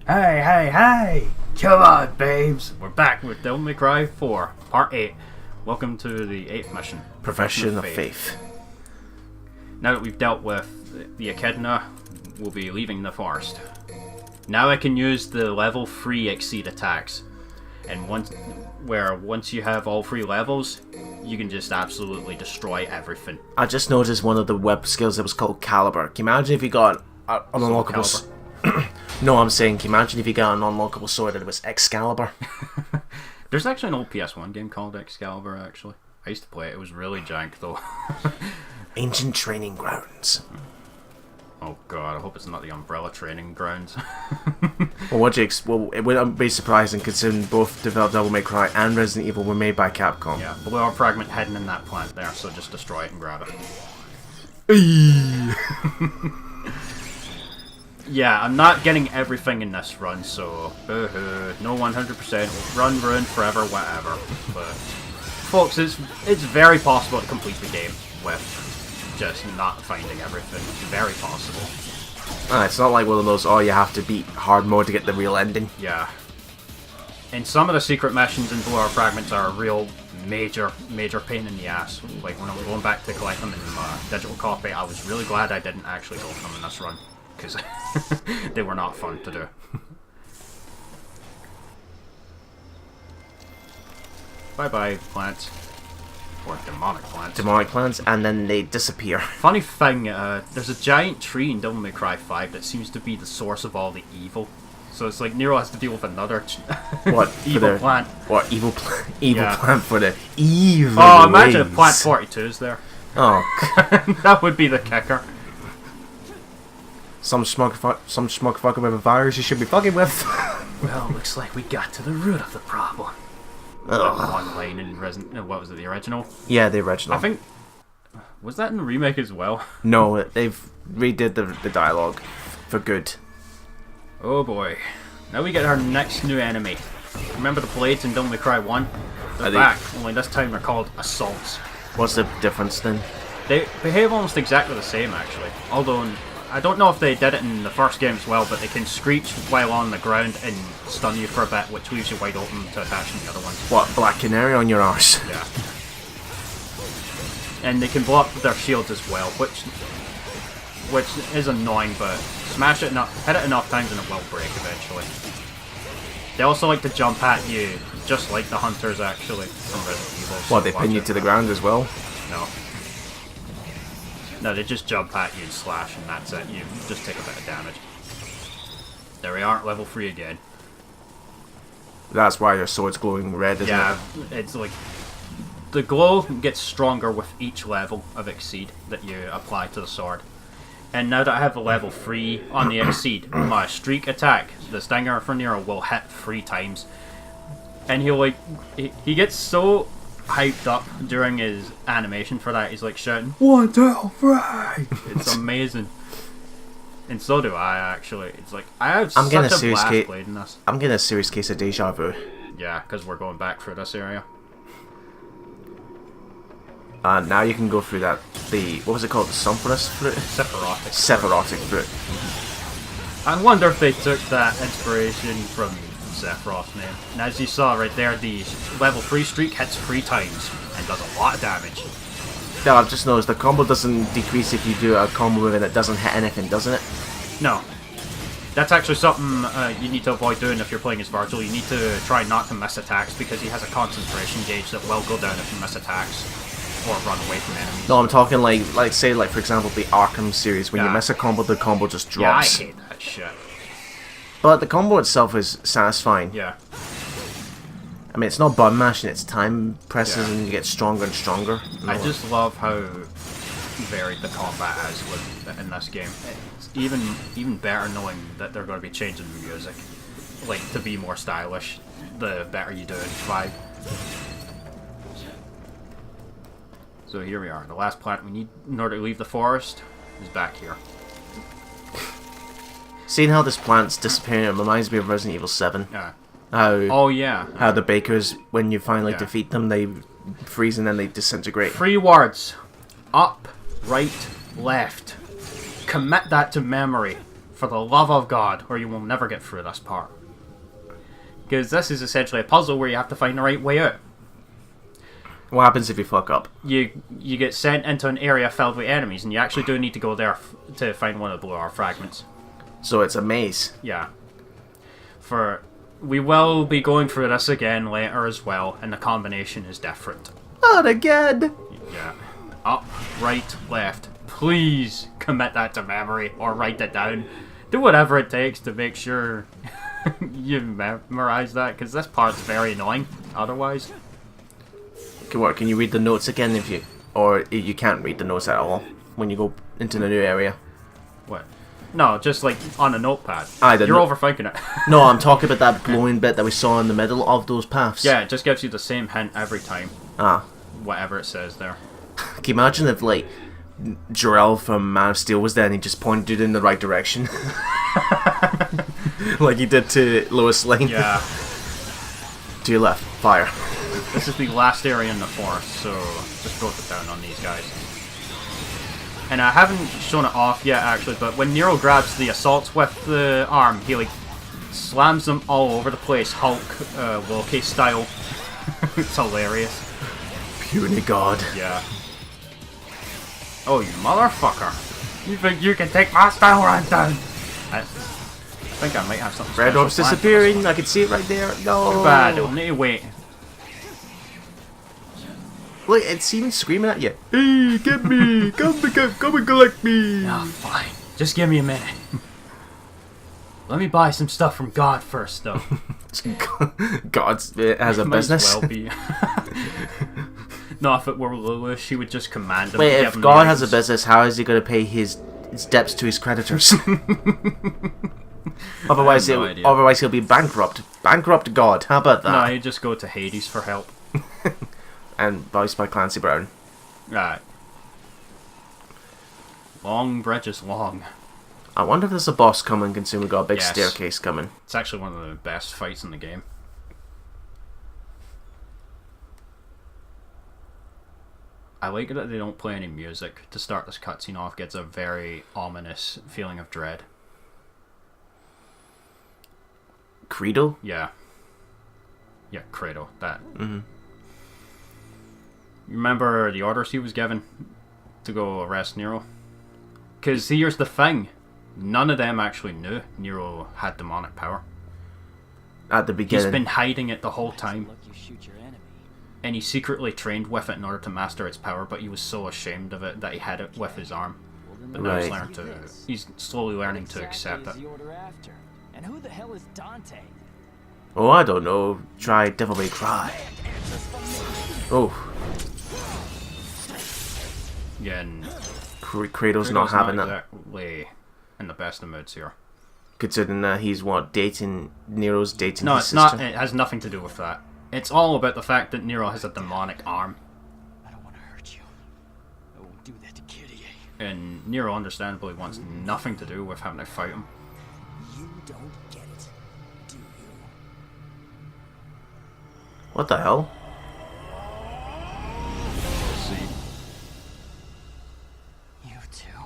Hey! Come on, babes! We're back with Devil May Cry 4, Part 8. Welcome to the 8th mission. Profession of Faith. Now that we've dealt with the Echidna, we'll be leaving the forest. Now I can use the level 3 exceed attacks. And once you have all 3 levels, you can just absolutely destroy everything. I just noticed one of the web skills that was called Caliber. Can you imagine if you got an unlockable... No, I'm saying, can you imagine if you got an unlockable sword and it was Excalibur? There's actually an old PS1 game called Excalibur, actually. I used to play it. It was really jank, though. Ancient Training Grounds. Oh god, I hope it's not the Umbrella Training Grounds. Well, it wouldn't be surprising considering both developed Devil May Cry and Resident Evil were made by Capcom. Yeah, below our fragment hidden in that plant there, so just destroy it and grab it. Yeah, I'm not getting everything in this run, so no 100%, run, ruin, forever, whatever. But, folks, it's very possible to complete the game with just not finding everything. Very possible. It's not like one of those, you have to beat hard mode to get the real ending. Yeah. And some of the secret missions in Below Our Fragments are a real major pain in the ass. Like, when I was going back to collect them in digital copy, I was really glad I didn't actually go for them in this run. Because they were not fun to do. Bye-bye, plants. Or demonic plants. Demonic plants, and then they disappear. Funny thing, there's a giant tree in Devil May Cry 5 that seems to be the source of all the evil. So it's like Nero has to deal with another evil plant. What, evil plant for the evil Oh, imagine if Plant 42 is there. Oh. That would be the kicker. Some schmuck fucking with a virus you should be fucking with. Well, looks like we got to the root of the problem. One line in what was it, the original? Yeah, the original. I think... Was that in the remake as well? No, they've redid the dialogue for good. Oh boy. Now we get our next new enemy. Remember the blades in Devil May Cry 1? They're back, only this time they're called assaults. What's the difference then? They behave almost exactly the same, actually. Although... I don't know if they did it in the first game as well, but they can screech while on the ground and stun you for a bit, which leaves you wide open to attach to the other ones. What, Black Canary on your arse? Yeah. And they can block their shields as well, which is annoying, but hit it enough times and it will break eventually. They also like to jump at you, just like the hunters actually, from Resident Evil. What, they pin you to the ground as well? No. No, they just jump at you and slash, and that's it. You just take a bit of damage. There we are, level 3 again. That's why your sword's glowing red, isn't it? Yeah, it's like... The glow gets stronger with each level of Exceed that you apply to the sword. And now that I have a level 3 on the Exceed, my streak attack, the Stinger for Nero, will hit 3 times. And he gets so hyped up during his animation for that. He's like shouting, 1, 2, 3! It's amazing. And so do I, actually. It's like, I have such a blast playing this. I'm getting a serious case of deja vu. Yeah, because we're going back through this area. Now you can go through that, what was it called, the Sulphurous fruit? Sephirotic fruit. I wonder if they took that inspiration from Sephiroth's name. And as you saw right there, the level 3 streak hits 3 times and does a lot of damage. Yeah, I've just noticed the combo doesn't decrease if you do a combo move and it doesn't hit anything, doesn't it? No. That's actually something you need to avoid doing if you're playing as Virgil. You need to try not to miss attacks because he has a concentration gauge that will go down if you miss attacks or run away from enemies. No, I'm talking like for example the Arkham series. When you miss a combo, the combo just drops. Yeah, I hate that shit. But the combo itself is satisfying. Yeah. I mean, it's not button mashing, it's time presses and you get stronger and stronger. I just love how varied the combat is in this game. It's even better knowing that they're going to be changing the music, like, to be more stylish, the better you do it, 5. So here we are. The last plant we need in order to leave the forest is back here. Seeing how this plant's disappearing, it reminds me of Resident Evil 7. Yeah. How the bakers, when you finally defeat them, they freeze and then they disintegrate. 3 words. Up, right, left. Commit that to memory. For the love of God, or you will never get through this part. Because this is essentially a puzzle where you have to find the right way out. What happens if you fuck up? You get sent into an area filled with enemies, and you actually do need to go there to find one of the blue ore fragments. So it's a maze. Yeah. We will be going through this again later as well, and the combination is different. Not again! Yeah. Up, right, left. Please commit that to memory, or write it down. Do whatever it takes to make sure you memorize that, because this part's very annoying otherwise. Can you read the notes again if you... Or you can't read the notes at all when you go into the new area? What? No, just like on a notepad. You're overthinking it. No, I'm talking about that glowing bit that we saw in the middle of those paths. Yeah, it just gives you the same hint every time. Ah. Whatever it says there. Can you imagine if, like, Jor-El from Man of Steel was there and he just pointed in the right direction? Like he did to Lois Lane. Yeah. To your left, fire. This is the last area in the forest, so just broke it down on these guys. And I haven't shown it off yet, actually, but when Nero grabs the assaults with the arm, he, like, slams them all over the place, Hulk, Loki style. It's hilarious. Puny God. Yeah. Oh, you motherfucker. You think you can take my style right down? I think I might have something Red special orb's planned for this disappearing, one. I can see it right there. No! Too bad, it'll need to wait. Look, it's even screaming at you. Hey, get me! Come and collect me! Oh, fine. Just give me a minute. Let me buy some stuff from God first, though. God has a Might business. as well be. No, if it were Lulu, she would just command him. Wait, to give if him God the has a items. business, how is he going to pay his debts to his creditors? Otherwise, I have no idea. otherwise he'll be bankrupt. Bankrupt God. How about that? No, you just go to Hades for help. And voiced by Clancy Brown. Right. Long bridge is long. I wonder if there's a boss coming, considering we got a big Yes. staircase coming. It's actually one of the best fights in the game. I like that they don't play any music to start this cutscene off. Gets a very ominous feeling of dread. Credo? Yeah. Yeah, Credo. That. Mm-hmm. Remember the orders he was given to go arrest Nero? Because here's the thing. None of them actually knew Nero had demonic power. At the beginning. He's been hiding it the whole time. And he secretly trained with it in order to master its power, but he was so ashamed of it that he had it with his arm. But now he's slowly learning to accept it. And who the hell is Dante? Oh, I don't know. Try Devil May Cry. Oh. Again, Credo's not having that. exactly in the best of moods here. Considering that he's Nero's dating No, his it's sister. not. It has nothing to do with that. It's all about the fact that Nero has a demonic arm. I don't want to hurt you. I won't do that to Kyrie. And Nero understandably wants nothing to do with having to fight him. You don't get it, do you? What the hell? We'll see. You too.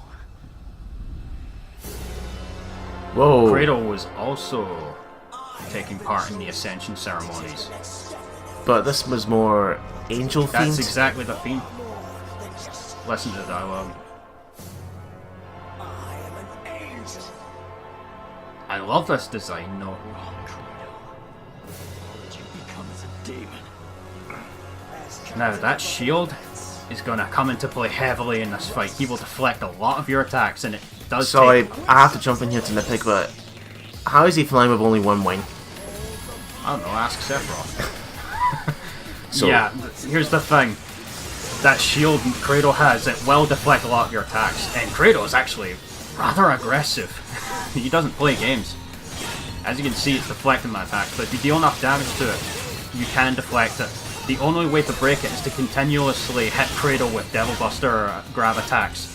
Whoa. Credo was also taking part in the Ascension ceremonies. But this was more angel That's themed. exactly the theme. Listen to the dialogue. I love this design, though. What you become is a demon. Now, that shield is going to come into play heavily in this fight. He will deflect a lot of your attacks, and it does Sorry, take... I have to jump in here to nitpick, but how is he flying with only one wing? I don't know, ask Sephiroth. So, Yeah, here's the thing. That shield Credo has, it will deflect a lot of your attacks. And Credo is actually rather aggressive. He doesn't play games. As you can see, it's deflecting my attacks, but if you deal enough damage to it, you can deflect it. The only way to break it is to continuously hit Credo with Devil Buster grab attacks,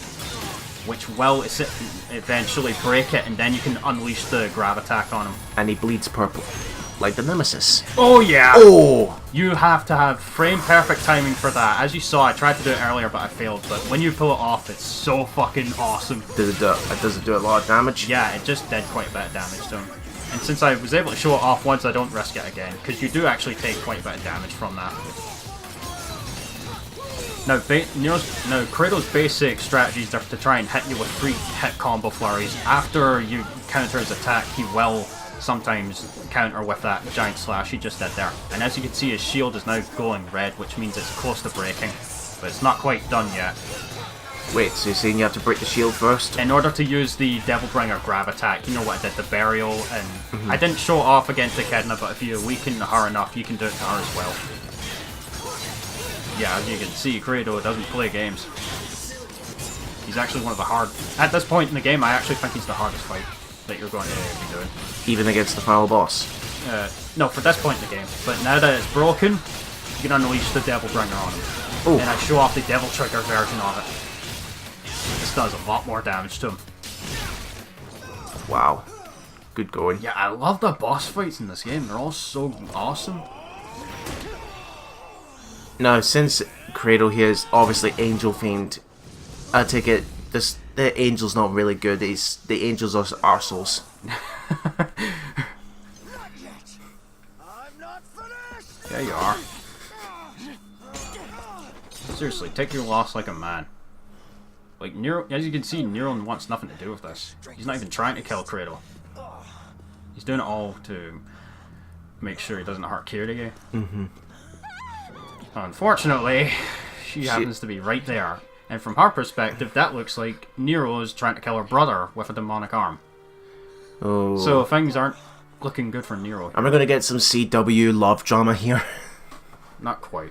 which will eventually break it, and then you can unleash the grab attack on him. and he bleeds purple. like the Nemesis. Oh yeah! Oh! You have to have frame perfect timing for that. As you saw, I tried to do it earlier, but I failed. But when you pull it off, it's so fucking awesome. Does it do a lot of damage? Yeah, it just did quite a bit of damage to him. And since I was able to show it off once, I don't risk it again, because you do actually take quite a bit of damage from that. Now, Credo's basic strategies are to try and hit you with 3 hit combo flurries. After you counter his attack, he will sometimes counter with that giant slash he just did there. And as you can see, his shield is now glowing red, which means it's close to breaking. But it's not quite done yet. Wait, so you're saying you have to break the shield first? In order to use the Devilbringer grab attack, you know what I did, the burial, and I didn't show it off against Echidna, but if you weaken her enough, you can do it to her as well. Yeah, as you can see, Credo doesn't play games. He's actually one of the hard... At this point in the game, I actually think he's the hardest fight that you're going to be doing. Even against the final boss? No, for this point in the game. But now that it's broken, you can unleash the Devilbringer on him. Oh. And I show off the Devil Trigger version of it. This does a lot more damage to him. Wow. Good going. Yeah, I love the boss fights in this game. They're all so awesome. Now, since Credo here is obviously angel themed, I take it the angel's not really good. The angels are arseholes. Yeah, you are. Seriously, take your loss like a man. Like, Nero, as you can see, Nero wants nothing to do with this. He's not even trying to kill Credo. He's doing it all to make sure he doesn't hurt Kyrie. Unfortunately, she happens to be right there. And from her perspective, that looks like Nero is trying to kill her brother with a demonic arm. Oh. So things aren't looking good for Nero. Am I going to get some CW love drama here? Not quite.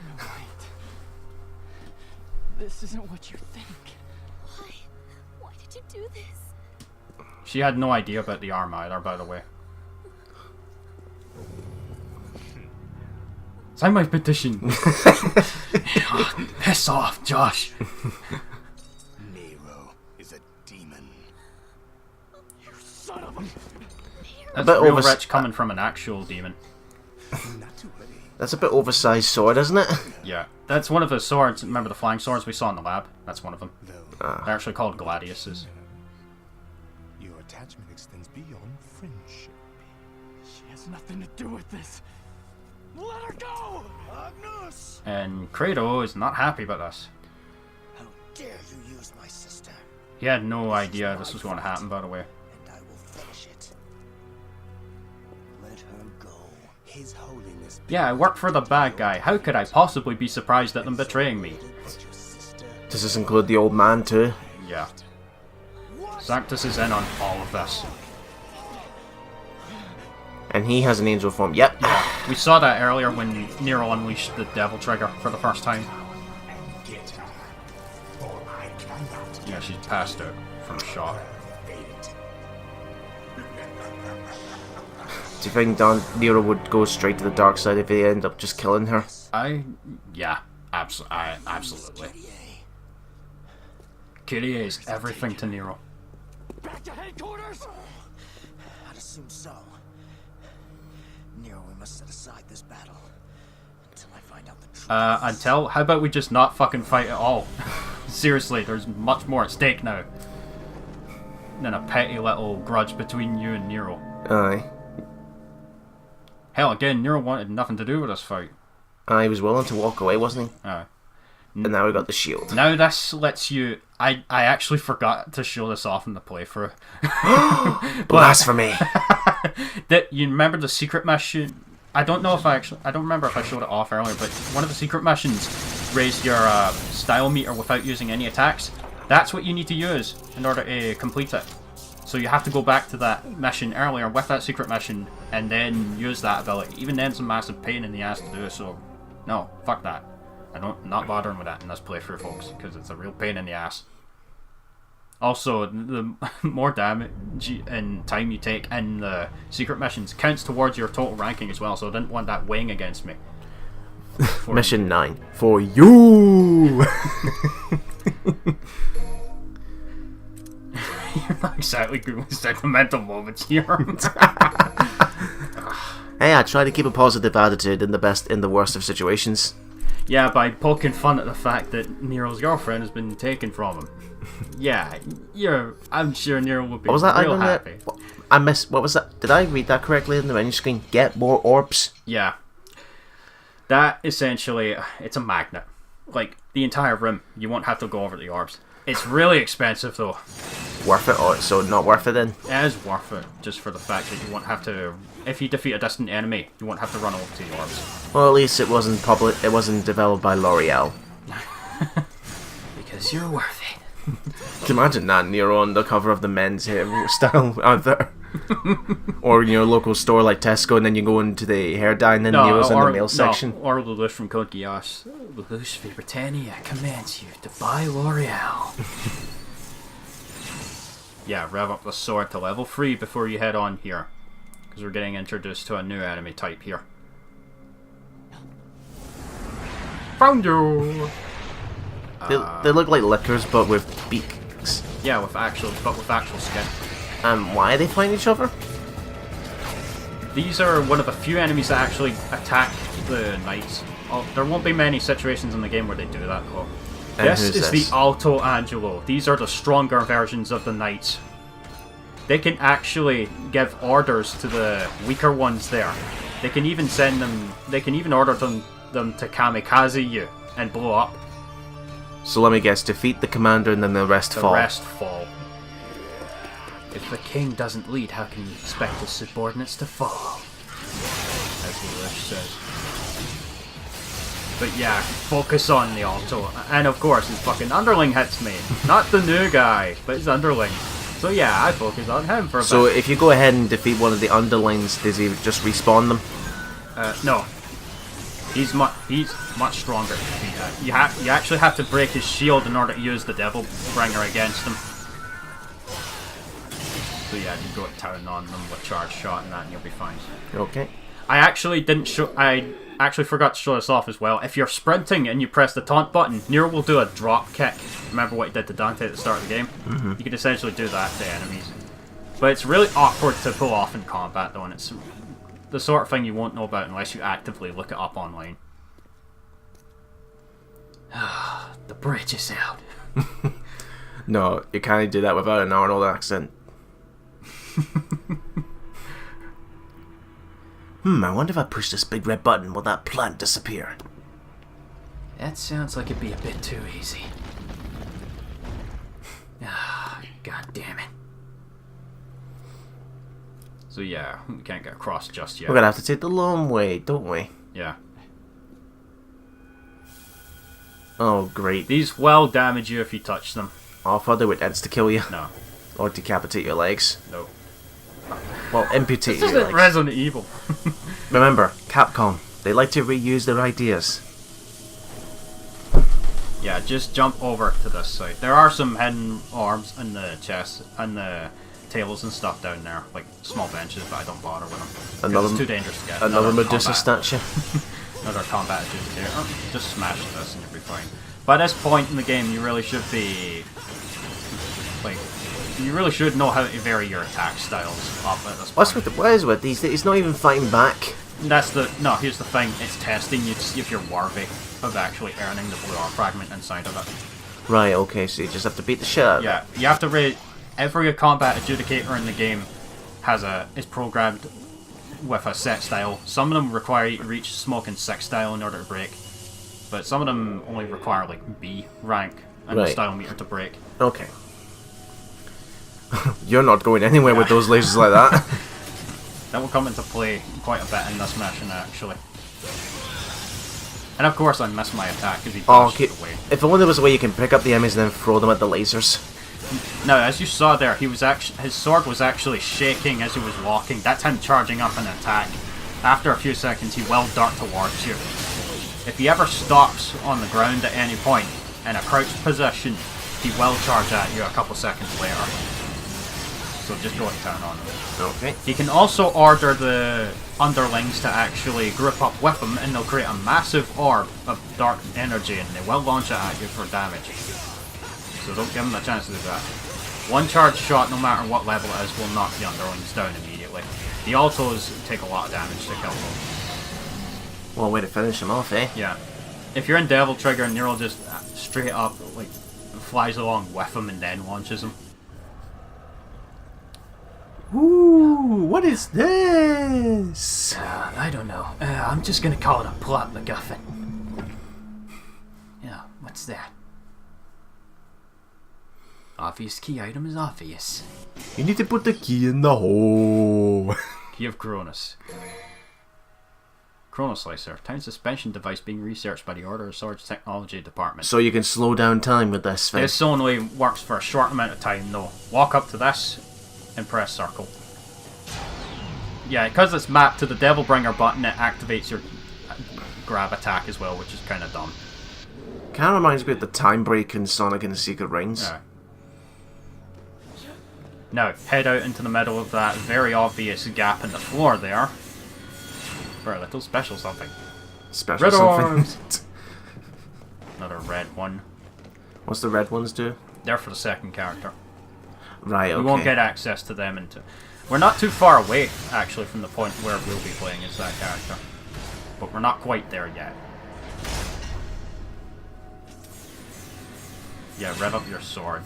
This isn't what you think. Why did you do this? She had no idea about the arm either, by the way. Sign my petition. Piss off, Josh. Nero is a demon. You son of a... That's real rich coming from an actual demon. Not too ready. That's a bit oversized sword, isn't it? Yeah, that's one of the swords. Remember the flying swords we saw in the lab? That's one of them. Though They're actually called gladiuses. your attachment extends beyond friendship. She has nothing to do with this. Let her go! Agnus! And Credo is not happy about this. How dare you use my sister? He had no idea this was going to happen, by the way. And I will finish it. Let her go. His holiness. Yeah, I work for the bad guy. How could I possibly be surprised at them betraying me? Your sister. Does this include the old man too? Yeah. Sanctus is in on all of this. And he has an angel form. Yep. We saw that earlier when Nero unleashed the Devil Trigger for the first time. Yeah, she's passed out from a shot. Do you think Nero would go straight to the dark side if he ended up just killing her? Yeah, absolutely. Kyrie is everything to Nero. Back to headquarters! I'd assume so. Nero, we must set aside this battle until I find out the truth. How about we just not fucking fight at all? Seriously, there's much more at stake now than a petty little grudge between you and Nero. Aye. Hell, again, Nero wanted nothing to do with this fight. He was willing to walk away, wasn't he? Aye. And now we got the shield. Now this lets you... I actually forgot to show this off in the playthrough. Blasphemy! That you remember the secret mission? I don't remember if I showed it off earlier, but one of the secret missions raised your style meter without using any attacks. That's what you need to use in order to complete it. So you have to go back to that mission earlier with that secret mission and then use that ability. Even then, it's a massive pain in the ass to do. So, no, fuck that. Not bothering with that in this playthrough, folks, because it's a real pain in the ass. Also, the more damage and time you take in the secret missions counts towards your total ranking as well, so I didn't want that weighing against me. Mission 9. For you! You're not exactly good with sentimental moments here. Hey, Hey, I try to keep a positive attitude in the worst of situations. Yeah, by poking fun at the fact that Nero's girlfriend has been taken from him. Yeah, I'm sure Nero will be What was that? real happy. I missed. What was that? Did I read that correctly in the menu screen? Get more orbs. Yeah. That essentially, it's a magnet. Like, the entire room, you won't have to go over the orbs. It's really expensive though. Worth it? Oh, so not worth it then? It is worth it, just for the fact that you won't have to... If you defeat a distant enemy, you won't have to run over to the orbs. Well, at least it wasn't public. It wasn't developed by L'Oreal. Because you're worth it. Can you imagine that Nero on the cover of the men's hairstyle out there? Or in your local store like Tesco, and then you go into the hair dye, and then Nero's in the male section. Or Lelouch from Code Geass. Lelouch v Britannia commands you to buy L'Oreal. Yeah, rev up the sword to level 3 before you head on here. Because we're getting introduced to a new enemy type here. Found you! They look like lickers, but with beaks. Yeah, with actual skin. Why are they fighting each other? These are one of the few enemies that actually attack the knights. Oh, there won't be many situations in the game where they do that, though. This is the Alto Angelo. These are the stronger versions of the knights. They can actually give orders to the weaker ones there. They can even send them. They can even order them to kamikaze you and blow up. So let me guess: defeat the commander, and then the rest fall. The rest fall. If the king doesn't lead, how can you expect his subordinates to fall? As Lelouch says. But yeah, focus on the Alto. And of course, his fucking underling hits me. Not the new guy, but his underling. So yeah, I focus on him for a bit. So if you go ahead and defeat one of the underlings, does he just respawn them? No. He's much stronger. You actually have to break his shield in order to use the Devil Bringer against him. So yeah, you go to town on them with charge shot and that, and you'll be fine. Okay. I actually forgot to show this off as well. If you're sprinting and you press the taunt button, Nero will do a drop kick. Remember what he did to Dante at the start of the game? Mm-hmm. You can essentially do that to enemies. But it's really awkward to pull off in combat though, and it's the sort of thing you won't know about unless you actively look it up online. The bridge is out. No, you can't do that without an Arnold accent. I wonder if I push this big red button, will that plant disappear? That sounds like it'd be a bit too easy. God damn it. So yeah, we can't get across just yet. We're gonna have to take the long way, don't we? Yeah. Oh, great. These will damage you if you touch them. Oh, I thought they would insta-kill you. No. Or decapitate your legs. No. Well, amputate This your isn't legs. Resident Evil. Remember, Capcom, they like to reuse their ideas. Yeah, just jump over to this side. There are some hidden orbs in the chest and the tables and stuff down there, like small benches, but I don't bother with them. It's too dangerous to get. Another Medusa statue. Another combat adjudicator. Just smash this and you'll be fine. By this point in the game, you really should be you really should know how to vary your attack styles up at this point. What is with these? He's not even fighting back. Here's the thing. It's testing you to see if you're worthy of actually earning the blue art fragment inside of it. Right. Okay. So you just have to beat the shit out of it. Yeah, you have to rate. Every combat adjudicator in the game is programmed with a set style. Some of them require you to reach smoke and 6 style in order to break, but some of them only require like B rank and the style meter to break. Okay. You're not going anywhere with those lasers like that. That will come into play quite a bit in this mission, actually. And of course, I missed my attack because he dodged away. If only there was a way you can pick up the enemies and then throw them at the lasers. Now, as you saw there, his sword was actually shaking as he was walking. That's him charging up an attack. After a few seconds, he will dart towards you. If he ever stops on the ground at any point in a crouched position, he will charge at you a couple seconds later. So just go to town on him. Okay. He can also order the underlings to actually group up with him, and they'll create a massive orb of dark energy, and they will launch it at you for damage. So don't give him a chance to do that. One charge shot, no matter what level it is, will knock the underlings down immediately. The Altos take a lot of damage to kill them. Well, way to finish him off, eh? Yeah. If you're in Devil Trigger, Nero just straight up like flies along with him and then launches him. Ooh, what is this? I don't know. I'm just gonna call it a plot MacGuffin. Yeah, what's that? Obvious key item is obvious. You need to put the key in the hole. Key of Cronus. Chrono Slicer. Time suspension device being researched by the Order of Swords Technology Department. So you can slow down time with this thing. This only works for a short amount of time though. Walk up to this and press circle. Yeah, because it's mapped to the Devil Bringer button, it activates your grab attack as well, which is kind of dumb. Kind of reminds me of the time break in Sonic and the Secret Rings. Yeah. Now, head out into the middle of that very obvious gap in the floor there. For a little special something. Special Red something. orbs! Another red one. What's the red ones do? They're for the second character. Right, okay. We won't get access to them until... We're not too far away, actually, from the point where we'll be playing as that character. But we're not quite there yet. Yeah, rev up your sword.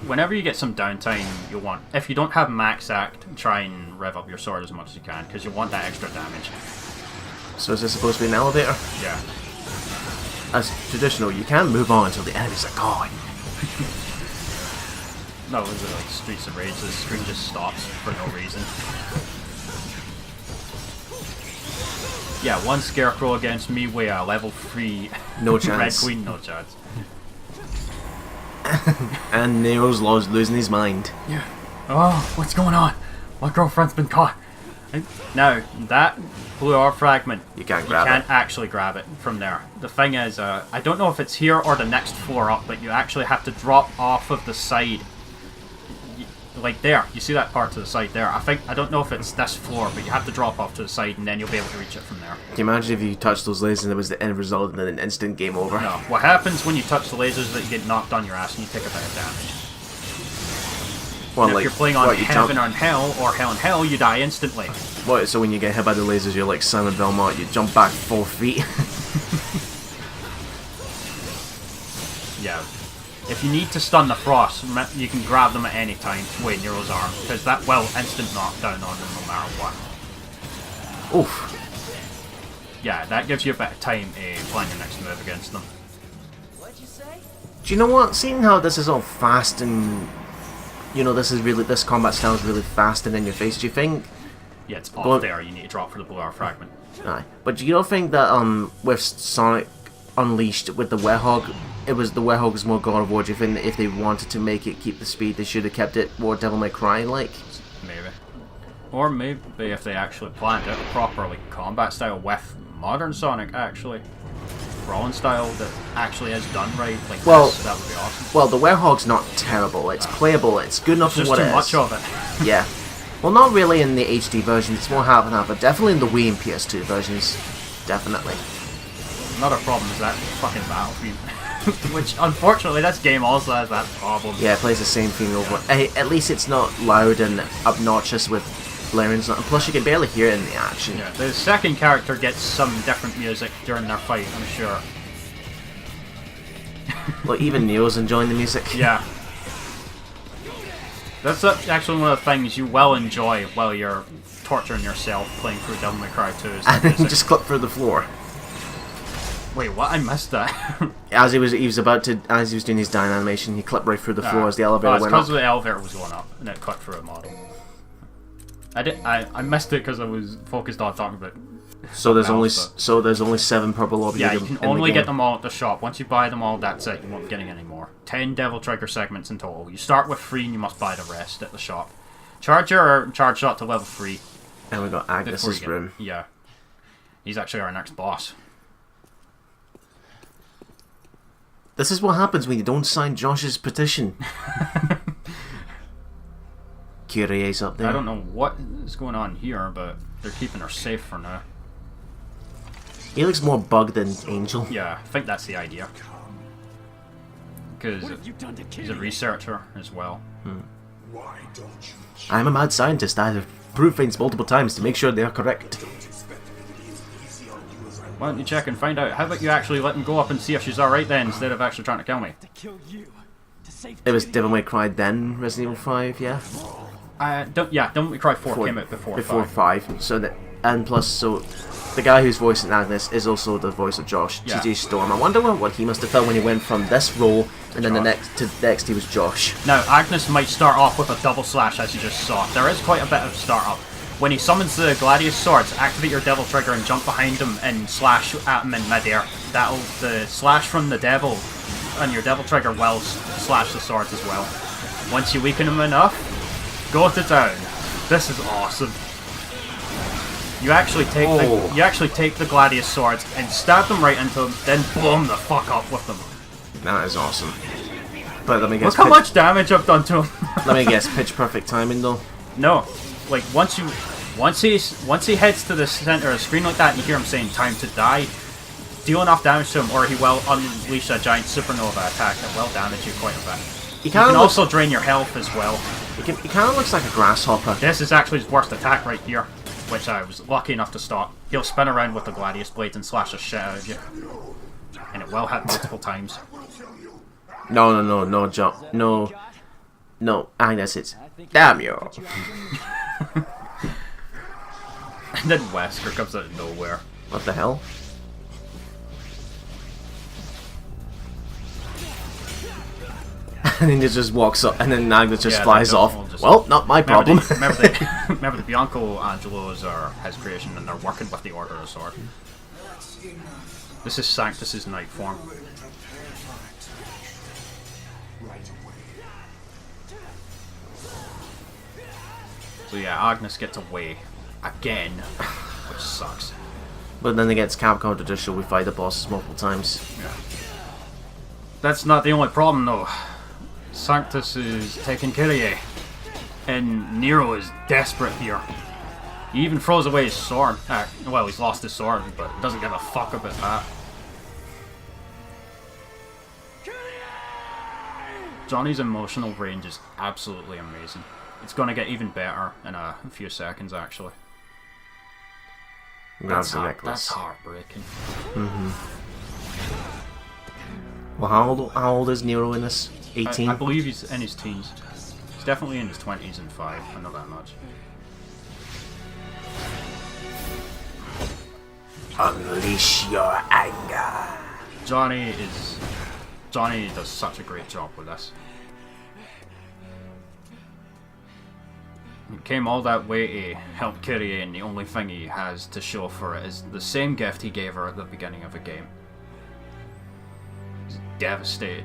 Whenever you get some downtime, you'll want... If you don't have max act, try and rev up your sword as much as you can, because you want that extra damage. So is this supposed to be an elevator? Yeah. As traditional, you can't move on until the enemies are gone. No, is it like Streets of Rage? The screen just stops for no reason. Yeah, one Scarecrow against me with a level 3 No Red chance. Queen, no chance. And Nero's losing his mind. Yeah. Oh, what's going on? My girlfriend's been caught. Now, that blue orb fragment, You can't grab can't actually grab it from there. The thing is, I don't know if it's here or the next floor up, but you actually have to drop off of the side. Like there, you see that part to the side there? I don't know if it's this floor, but you have to drop off to the side and then you'll be able to reach it from there. Can you imagine if you touched those lasers and it was the end result and then an instant game over? No, what happens when you touch the lasers is that you get knocked on your ass and you take a bit of damage. Well, And if like, you're playing on what, you Heaven jump- or Hell, or Hell and Hell, you die instantly. What, so when you get hit by the lasers, you're like Simon Belmont, you jump back 4 feet? Yeah. If you need to stun the Frost, you can grab them at any time with Nero's arm, because that will instant knockdown on them no matter what. Oof. Yeah, that gives you a bit of time to plan your next move against them. Do you know what? Seeing how this is all fast and... You know, this combat style is really fast and in your face, do you think... Yeah, it's off Well- there, you need to drop for the blue hour fragment. Aye. But do you not think that, with Sonic Unleashed, with the Werehog, it was the Werehog's more God of War? Do you think that if they wanted to make it keep the speed, they should have kept it more Devil May Cry like? Maybe. Or maybe if they actually planned it properly, combat style with modern Sonic, actually. Brawling style that actually is done right, like Well- this, that would be awesome. Well, the Werehog's not terrible. It's playable. It's good enough There's for just what too it much is. of it. Yeah. Well, not really in the HD version. It's more half and half, but definitely in the Wii and PS2 versions. Definitely. Another problem is that fucking battle theme. Which, unfortunately, this game also has that problem. Yeah, it plays the same thing over. At least it's not loud and obnoxious with blaring. And plus, you can barely hear it in the action. Yeah, the second character gets some different music during their fight, I'm sure. Well, even Neo's enjoying the music. Yeah. That's actually one of the things you will enjoy while you're torturing yourself playing through Devil May Cry 2. Is the And then music. just clip through the floor. Wait, what? I missed that. As he was doing his dying animation, he clipped right through the floor as the elevator it's went up. because the elevator was going up and it cut through a model. I missed it because I was focused on talking about. So there's only else, but- so there's only 7 purple orbs. Yeah, in you can the only game. get them all at the shop. Once you buy them all, that's it. You won't be getting any more. 10 Devil Trigger segments in total. You start with 3 and you must buy the rest at the shop. Charge your charge shot to level 3. And we got before you Agnes's get- room. Yeah. He's actually our next boss. This is what happens when you don't sign Josh's petition. Kyrie's up there. I don't know what is going on here, but they're keeping her safe for now. He looks more bugged than Angel. Yeah, I think that's the idea. Because What have you done to he's a Kyrie? researcher as well. Why don't you I'm a mad scientist. I have proved things multiple times to make sure they are correct. Why don't you check and find out? How about you actually let me go up and see if she's alright then, instead of actually trying to kill me? To kill you. To save It was Kitty. Devil May Cry then Resident Evil 5, yeah? Devil May Cry 4 came out before 5. So that, and plus, so the guy who's voicing Agnus is also the voice of Josh, Yeah. TJ Storm. I wonder what he must have felt when he went from this role and then the next he was Josh. Now, Agnus might start off with a double slash, as you just saw. There is quite a bit of startup. When he summons the Gladius swords, activate your devil trigger and jump behind him and slash at him in midair. The slash from the devil and your devil trigger will slash the swords as well. Once you weaken him enough, go to town. This is awesome. You actually take the Gladius swords and stab them right into him, then blow him the fuck up with them. That is awesome. But let me guess. Look how much damage I've done to him. Let me guess. Pitch perfect timing though. No, like once he heads to the center of the screen like that, and you hear him saying "time to die," deal enough damage to him, or he will unleash a giant supernova attack that will damage you quite a bit. He You can kind also drain your health as well. he kind of looks like a grasshopper. This is actually his worst attack right here, which I was lucky enough to stop. He'll spin around with the Gladius blades and slash the shit out of you, and it will hit multiple times. No, John. No, Agnes, it's damn you. And then Wesker comes out of nowhere. What the hell? And then he just walks up, and then Agnes just flies off. Well, not my problem. Remember the Bianco Angelos are his creation, and they're working with the Order of the Sword. This is Sanctus's night form. So yeah, Agnus gets away again, which sucks. But then against Capcom tradition, we fight the bosses multiple times. Yeah. That's not the only problem though. Sanctus is taking Kyrie, and Nero is desperate here. He even throws away his sword. Well, he's lost his sword, but doesn't give a fuck about that. Johnny's emotional range is absolutely amazing. It's gonna get even better in a few seconds, actually. Grabs the necklace. That's heartbreaking. Well, how old is Nero in this? 18? I believe he's in his teens. He's definitely in his 20s and 5. I know that much. Unleash your anger. Johnny does such a great job with this. He came all that way to help Kyrie, and the only thing he has to show for it is the same gift he gave her at the beginning of the game. He's devastated.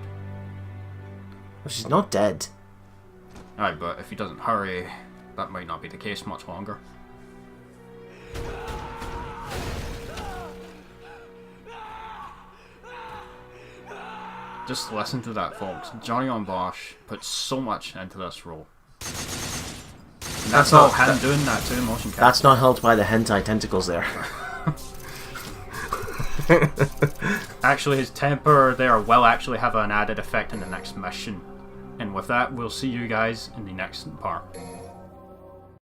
Well, she's not dead. Aye, but if he doesn't hurry, that might not be the case much longer. Just listen to that, folks. Johnny on Bosch puts so much into this role. And that's all him doing that too, motion capture. That's not helped by the hentai tentacles there. Actually, his temper there will actually have an added effect in the next mission. And with that, we'll see you guys in the next part.